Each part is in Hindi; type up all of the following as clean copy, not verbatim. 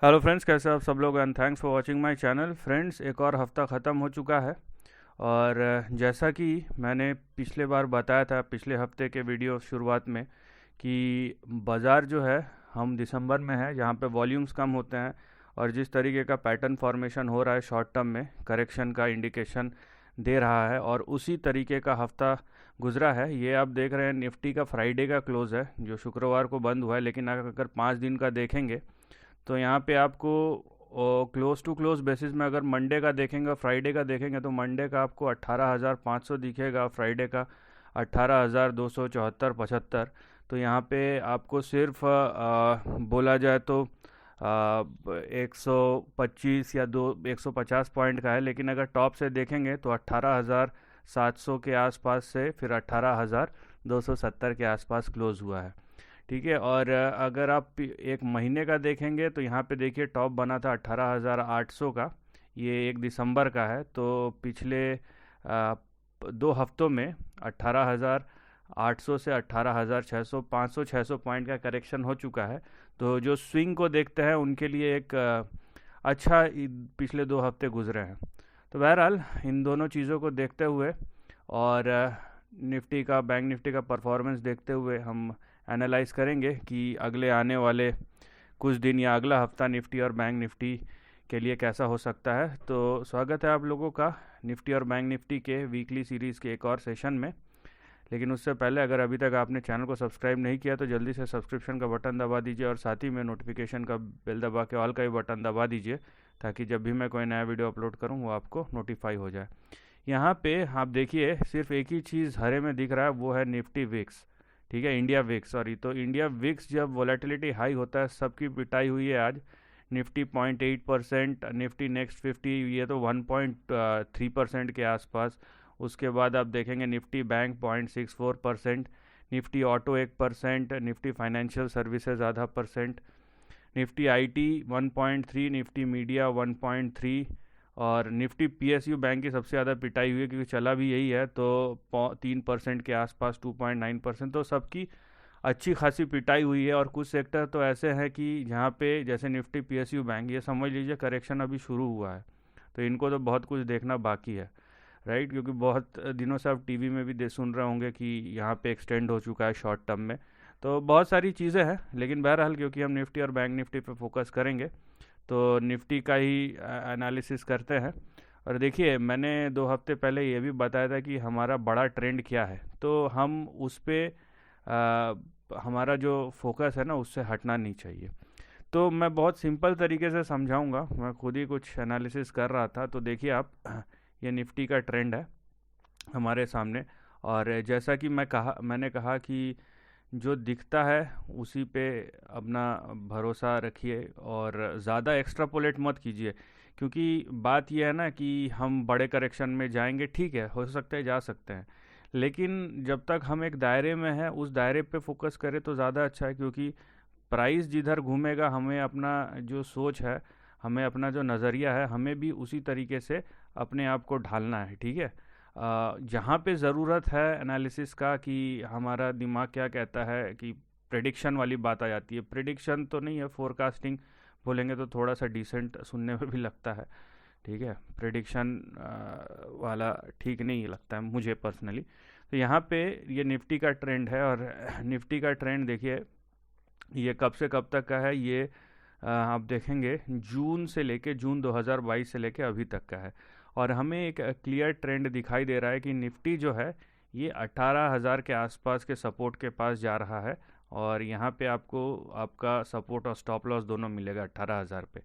हेलो फ्रेंड्स, कैसे आप सब लोग and thanks for watching my channel. Friends, एक और हफ्ता ख़त्म हो चुका है और जैसा कि मैंने पिछले बार बताया था पिछले हफ्ते के वीडियो शुरुआत में कि बाज़ार जो है हम दिसंबर में है जहाँ पे वॉल्यूम्स कम होते हैं और जिस तरीके का पैटर्न फॉर्मेशन हो रहा है शॉर्ट टर्म में करेक्शन का इंडिकेशन दे रहा है और उसी तरीके का हफ्ता गुजरा है। ये आप देख रहे हैं निफ्टी का फ्राइडे का क्लोज़ है जो शुक्रवार को बंद हुआ है, लेकिन अगर 5 दिन का देखेंगे तो यहाँ पे आपको क्लोज टू क्लोज बेसिस में अगर मंडे का देखेंगे फ्राइडे का देखेंगे तो मंडे का आपको 18,500 दिखेगा, फ्राइडे का 18,274 75। तो यहाँ पे आपको सिर्फ बोला जाए तो 125 या 150 पॉइंट का है, लेकिन अगर टॉप से देखेंगे तो 18,700 के आसपास से फिर 18,270 के आसपास क्लोज हुआ है। ठीक है। और अगर आप एक महीने का देखेंगे तो यहाँ पे देखिए टॉप बना था 18,800 का, ये 1 दिसंबर का है। तो पिछले 2 हफ्तों में 18,800 से 18,600 500-600 पॉइंट का करेक्शन हो चुका है। तो जो स्विंग को देखते हैं उनके लिए एक अच्छा पिछले 2 हफ्ते गुजरे हैं। तो बहरहाल इन दोनों चीज़ों को देखते हुए और निफ्टी का बैंक निफ्टी का परफॉर्मेंस देखते हुए हम एनालाइज करेंगे कि अगले आने वाले कुछ दिन या अगला हफ्ता निफ्टी और बैंक निफ्टी के लिए कैसा हो सकता है। तो स्वागत है आप लोगों का निफ्टी और बैंक निफ्टी के वीकली सीरीज़ के एक और सेशन में। लेकिन उससे पहले अगर अभी तक आपने चैनल को सब्सक्राइब नहीं किया तो जल्दी से सब्सक्रिप्शन का बटन दबा दीजिए और साथ ही में नोटिफिकेशन का बेल दबा के ऑल का भी बटन दबा दीजिए ताकि जब भी मैं कोई नया वीडियो अपलोड करूँ वो आपको नोटिफाई हो जाए। यहाँ पे आप देखिए सिर्फ एक ही चीज़ हरे में दिख रहा है, वो है निफ्टी विक्स। ठीक है, इंडिया विक्स सॉरी। तो इंडिया विक्स जब वॉलेटिलिटी हाई होता है सबकी पिटाई हुई है आज। निफ्टी 0.8%, निफ्टी नेक्स्ट 50 ये तो 1.3% के आसपास। उसके बाद आप देखेंगे Nifty bank 0.64%, Nifty auto 1%, Nifty financial services आधा percent, Nifty IT 1.3, Nifty media 1.3 और निफ्टी पीएसयू बैंक की सबसे ज़्यादा पिटाई हुई है क्योंकि चला भी यही है। तो 3% के आसपास 2.9%। तो सबकी अच्छी खासी पिटाई हुई है और कुछ सेक्टर तो ऐसे हैं कि जहाँ पे जैसे निफ्टी पीएसयू बैंक ये समझ लीजिए करेक्शन अभी शुरू हुआ है। तो इनको तो बहुत कुछ देखना बाकी है, राइट। क्योंकि बहुत दिनों से आप टीवी में भी सुन रहे होंगे कि यहाँ पे एक्सटेंड हो चुका है शॉर्ट टर्म में। तो बहुत सारी चीज़ें हैं, लेकिन बहरहाल क्योंकि हम निफ्टी और बैंक निफ्टी पे फोकस करेंगे तो निफ्टी का ही एनालिसिस करते हैं। और देखिए मैंने 2 हफ्ते पहले ये भी बताया था कि हमारा बड़ा ट्रेंड क्या है, तो हम उस पर हमारा जो फोकस है ना उससे हटना नहीं चाहिए। तो मैं बहुत सिंपल तरीके से समझाऊंगा, मैं खुद ही कुछ एनालिसिस कर रहा था। तो देखिए आप ये निफ्टी का ट्रेंड है हमारे सामने। और जैसा कि मैंने कहा कि जो दिखता है उसी पे अपना भरोसा रखिए और ज़्यादा एक्स्ट्रापोलेट मत कीजिए। क्योंकि बात यह है ना कि हम बड़े करेक्शन में जाएंगे, ठीक है, हो सकता है जा सकते हैं, लेकिन जब तक हम एक दायरे में हैं उस दायरे पे फोकस करें तो ज़्यादा अच्छा है। क्योंकि प्राइस जिधर घूमेगा हमें अपना जो सोच है, हमें अपना जो नज़रिया है, हमें भी उसी तरीके से अपने आप को ढालना है। ठीक है। जहाँ पे ज़रूरत है एनालिसिस का कि हमारा दिमाग क्या कहता है कि प्रेडिक्शन वाली बात आ जाती है। प्रेडिक्शन तो नहीं है, फोरकास्टिंग बोलेंगे तो थोड़ा सा डिसेंट सुनने में भी लगता है। ठीक है, प्रेडिक्शन वाला ठीक नहीं लगता है मुझे पर्सनली। तो यहाँ पे ये निफ्टी का ट्रेंड है और निफ्टी का ट्रेंड देखिए ये कब से कब तक का है। ये आप देखेंगे जून 2022 से लेके अभी तक का है और हमें एक क्लियर ट्रेंड दिखाई दे रहा है कि निफ्टी जो है ये 18,000 के आसपास के सपोर्ट के पास जा रहा है और यहाँ पे आपको आपका सपोर्ट और स्टॉप लॉस दोनों मिलेगा 18,000 पे।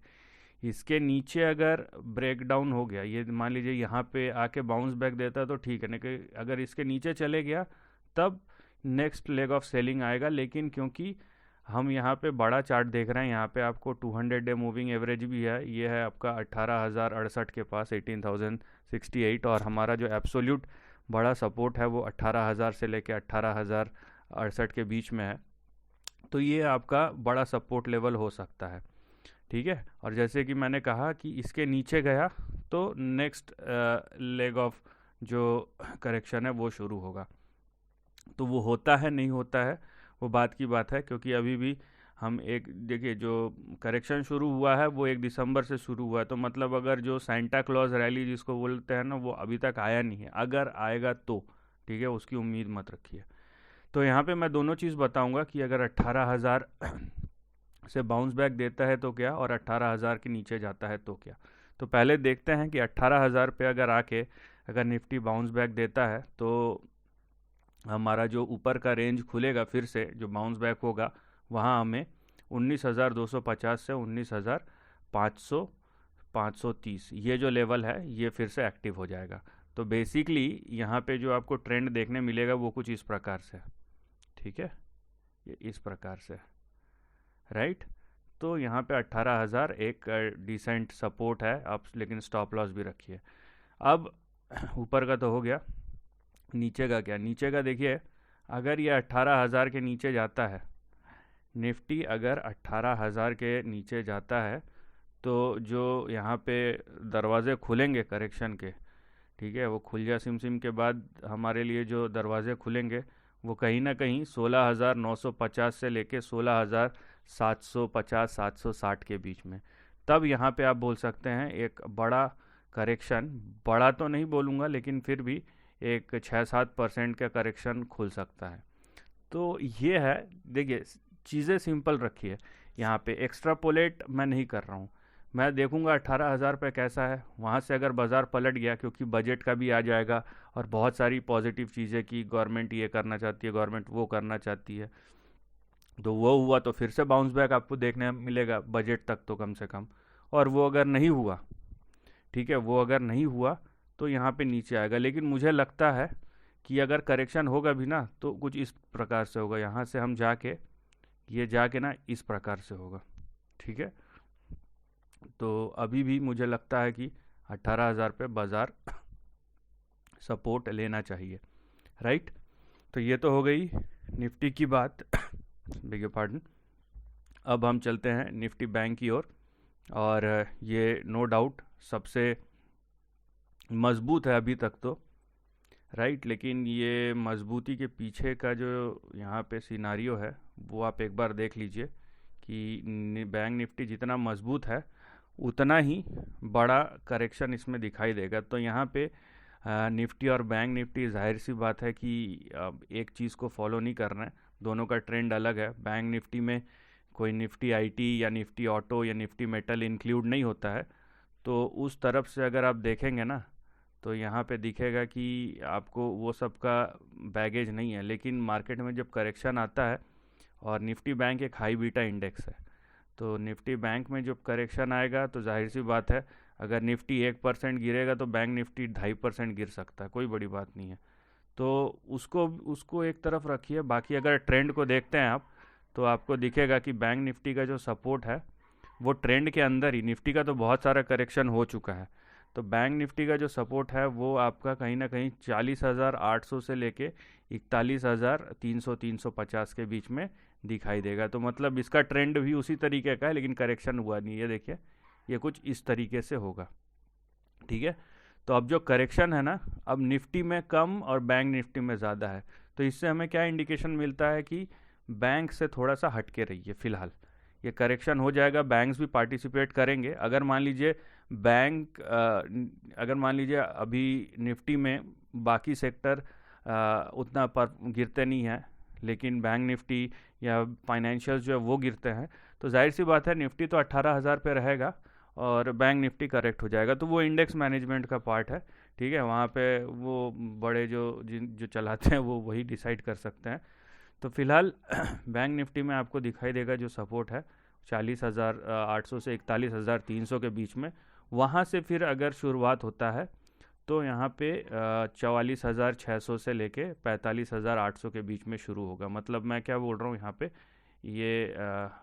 इसके नीचे अगर ब्रेक डाउन हो गया, ये मान लीजिए यहाँ पे आके बाउंस बैक देता है तो ठीक है, नहीं कि अगर इसके नीचे चले गया तब नेक्स्ट लेग ऑफ सेलिंग आएगा। लेकिन क्योंकि हम यहाँ पे बड़ा चार्ट देख रहे हैं, यहाँ पे आपको 200 डे मूविंग एवरेज भी है, ये है आपका 18,068 के पास 18,068 और हमारा जो एब्सोल्यूट बड़ा सपोर्ट है वो 18,000 से लेके 18,068 के बीच में है। तो ये आपका बड़ा सपोर्ट लेवल हो सकता है। ठीक है। और जैसे कि मैंने कहा कि इसके नीचे गया तो नेक्स्ट लेग ऑफ जो करेक्शन है वो शुरू होगा। तो वो होता है नहीं होता है वो बात की बात है, क्योंकि अभी भी हम एक देखिए, जो करेक्शन शुरू हुआ है वो 1 दिसंबर से शुरू हुआ है, तो मतलब अगर जो सांता क्लॉज रैली जिसको बोलते हैं ना, वो अभी तक आया नहीं है। अगर आएगा तो ठीक है, उसकी उम्मीद मत रखिए। तो यहाँ पे मैं दोनों चीज़ बताऊंगा कि अगर 18,000 से बाउंस बैक देता है तो क्या, और 18,000 के नीचे जाता है तो क्या। तो पहले देखते हैं कि 18,000 पे अगर आके अगर निफ्टी बाउंस बैक देता है तो हमारा जो ऊपर का रेंज खुलेगा, फिर से जो बाउंस बैक होगा, वहाँ हमें 19,250 से 19,500 530 ये जो लेवल है ये फिर से एक्टिव हो जाएगा। तो बेसिकली यहाँ पे जो आपको ट्रेंड देखने मिलेगा वो कुछ इस प्रकार से, ठीक है, ये इस प्रकार से, राइट। तो यहाँ पे 18,000 एक डिसेंट सपोर्ट है, आप लेकिन स्टॉप लॉस भी रखिए। अब ऊपर का तो हो गया, नीचे का क्या, नीचे का देखिए, अगर ये 18,000 के नीचे जाता है, निफ्टी अगर 18,000 के नीचे जाता है, तो जो यहाँ पे दरवाजे खुलेंगे करेक्शन के, ठीक है, वो खुल जा सिम सिम के बाद हमारे लिए जो दरवाजे खुलेंगे वो कहीं ना कहीं 16,950 से लेके 16,750 760 के बीच में। तब यहाँ पे आप बोल सकते हैं एक बड़ा करेक्शन, बड़ा तो नहीं बोलूँगा लेकिन फिर भी एक 6-7% का करेक्शन खुल सकता है। तो ये है, देखिए चीज़ें सिंपल रखिए, यहाँ पे एक्स्ट्रापोलेट मैं नहीं कर रहा हूँ। मैं देखूंगा 18,000 पे कैसा है, वहाँ से अगर बाज़ार पलट गया, क्योंकि बजट का भी आ जाएगा और बहुत सारी पॉजिटिव चीज़ें कि गवर्नमेंट ये करना चाहती है, गवर्नमेंट वो करना चाहती है, तो वो हुआ तो फिर से बाउंस बैक आपको देखने मिलेगा बजट तक तो कम से कम। और वो अगर नहीं हुआ, ठीक है, वो अगर नहीं हुआ तो यहाँ पे नीचे आएगा। लेकिन मुझे लगता है कि अगर करेक्शन होगा भी ना तो कुछ इस प्रकार से होगा, यहाँ से हम जाके ये जाके ना इस प्रकार से होगा, ठीक है। तो अभी भी मुझे लगता है कि 18,000 पे बाज़ार सपोर्ट लेना चाहिए, राइट। तो ये तो हो गई निफ्टी की बात, बेग पार्डन। अब हम चलते हैं निफ्टी बैंक की ओर, और ये नो डाउट सबसे मजबूत है अभी तक तो, राइट। लेकिन ये मजबूती के पीछे का जो यहाँ पे सिनारियो है वो आप एक बार देख लीजिए कि बैंक निफ्टी जितना मजबूत है उतना ही बड़ा करेक्शन इसमें दिखाई देगा। तो यहाँ पे निफ्टी और बैंक निफ्टी, जाहिर सी बात है कि एक चीज़ को फॉलो नहीं करना है, दोनों का ट्रेंड अलग है। बैंक निफ्टी में कोई निफ्टी आईटी या निफ्टी ऑटो या निफ्टी मेटल इंक्लूड नहीं होता है, तो उस तरफ से अगर आप देखेंगे ना तो यहाँ पे दिखेगा कि आपको वो सब का बैगेज नहीं है। लेकिन मार्केट में जब करेक्शन आता है, और निफ्टी बैंक एक हाई बीटा इंडेक्स है, तो निफ्टी बैंक में जब करेक्शन आएगा तो जाहिर सी बात है अगर निफ्टी 1% गिरेगा तो बैंक निफ्टी 2.5% गिर सकता है, कोई बड़ी बात नहीं है। तो उसको उसको एक तरफ रखिए। बाकी अगर ट्रेंड को देखते हैं आप, तो आपको दिखेगा कि बैंक निफ्टी का जो सपोर्ट है वो ट्रेंड के अंदर ही, निफ्टी का तो बहुत सारा करेक्शन हो चुका है, तो बैंक निफ्टी का जो सपोर्ट है वो आपका कहीं ना कहीं 40,800 से लेके 41,300 350 के बीच में दिखाई देगा। तो मतलब इसका ट्रेंड भी उसी तरीके का है, लेकिन करेक्शन हुआ नहीं है, देखिए ये कुछ इस तरीके से होगा, ठीक है। तो अब जो करेक्शन है ना, अब निफ्टी में कम और बैंक निफ्टी में ज़्यादा है, तो इससे हमें क्या इंडिकेशन मिलता है कि बैंक से थोड़ा सा हट के रहिए फिलहाल। ये करेक्शन हो जाएगा, बैंक्स भी पार्टिसिपेट करेंगे। अगर मान लीजिए बैंक अगर मान लीजिए अभी निफ्टी में बाकी सेक्टर उतना पर गिरते नहीं हैं, लेकिन बैंक निफ्टी या फाइनेंशियल जो है वो गिरते हैं, तो जाहिर सी बात है निफ्टी तो 18,000 पे रहेगा और बैंक निफ्टी करेक्ट हो जाएगा। तो वो इंडेक्स मैनेजमेंट का पार्ट है, ठीक है, वहाँ पे वो बड़े जो चलाते हैं वो वही डिसाइड कर सकते हैं। तो फिलहाल बैंक निफ्टी में आपको दिखाई देगा जो सपोर्ट है 40,800 से 41,300 के बीच में, वहाँ से फिर अगर शुरुआत होता है तो यहाँ पे 44,600 से लेके 45,800 के बीच में शुरू होगा। मतलब मैं क्या बोल रहा हूँ यहाँ पे, ये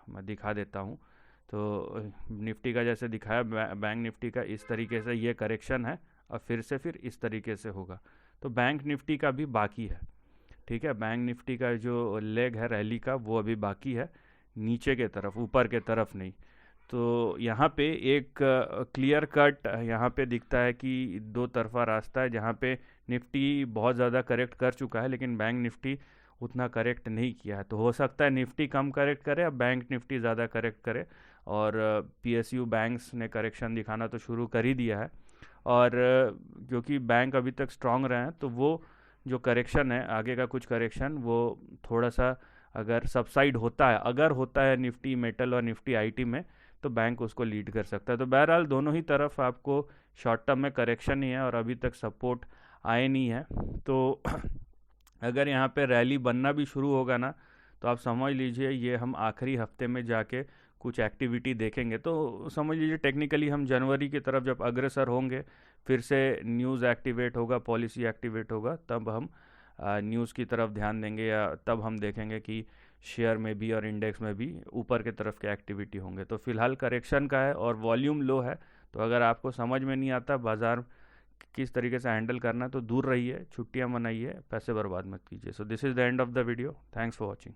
मैं दिखा देता हूँ। तो निफ्टी का जैसे दिखाया, बैंक निफ्टी का इस तरीके से ये करेक्शन है और फिर इस तरीके से होगा। तो बैंक निफ्टी का भी बाकी है, ठीक है, बैंक निफ्टी का जो लेग है रैली का वो अभी बाकी है, नीचे के तरफ, ऊपर के तरफ नहीं। तो यहाँ पे एक क्लियर कट यहाँ पे दिखता है कि दो तरफा रास्ता है, जहाँ पे निफ्टी बहुत ज़्यादा करेक्ट कर चुका है लेकिन बैंक निफ्टी उतना करेक्ट नहीं किया है। तो हो सकता है निफ्टी कम करेक्ट करे, अब बैंक निफ्टी ज़्यादा करेक्ट करे, और पीएसयू बैंक्स ने करेक्शन दिखाना तो शुरू कर ही दिया है। और क्योंकि बैंक अभी तक स्ट्रांग रहे हैं, तो वो जो करेक्शन है, आगे का कुछ करेक्शन, वो थोड़ा सा अगर सबसाइड होता है, अगर होता है निफ्टी मेटल और निफ्टी आईटी में, तो बैंक उसको लीड कर सकता है। तो बहरहाल दोनों ही तरफ आपको शॉर्ट टर्म में करेक्शन ही है, और अभी तक सपोर्ट आए नहीं है। तो अगर यहाँ पे रैली बनना भी शुरू होगा ना, तो आप समझ लीजिए ये हम आखिरी हफ्ते में जाके कुछ एक्टिविटी देखेंगे। तो समझ लीजिए टेक्निकली हम जनवरी की तरफ जब अग्रसर होंगे, फिर से न्यूज़ एक्टिवेट होगा, पॉलिसी एक्टिवेट होगा, तब हम न्यूज़ की तरफ ध्यान देंगे, या तब हम देखेंगे कि शेयर में भी और इंडेक्स में भी ऊपर के तरफ के एक्टिविटी होंगे। तो फिलहाल करेक्शन का है और वॉल्यूम लो है। तो अगर आपको समझ में नहीं आता बाज़ार किस तरीके से हैंडल करना है, तो दूर रहिए, छुट्टियां मनाइए, पैसे बर्बाद मत कीजिए। So this is the end of the video. Thanks for watching.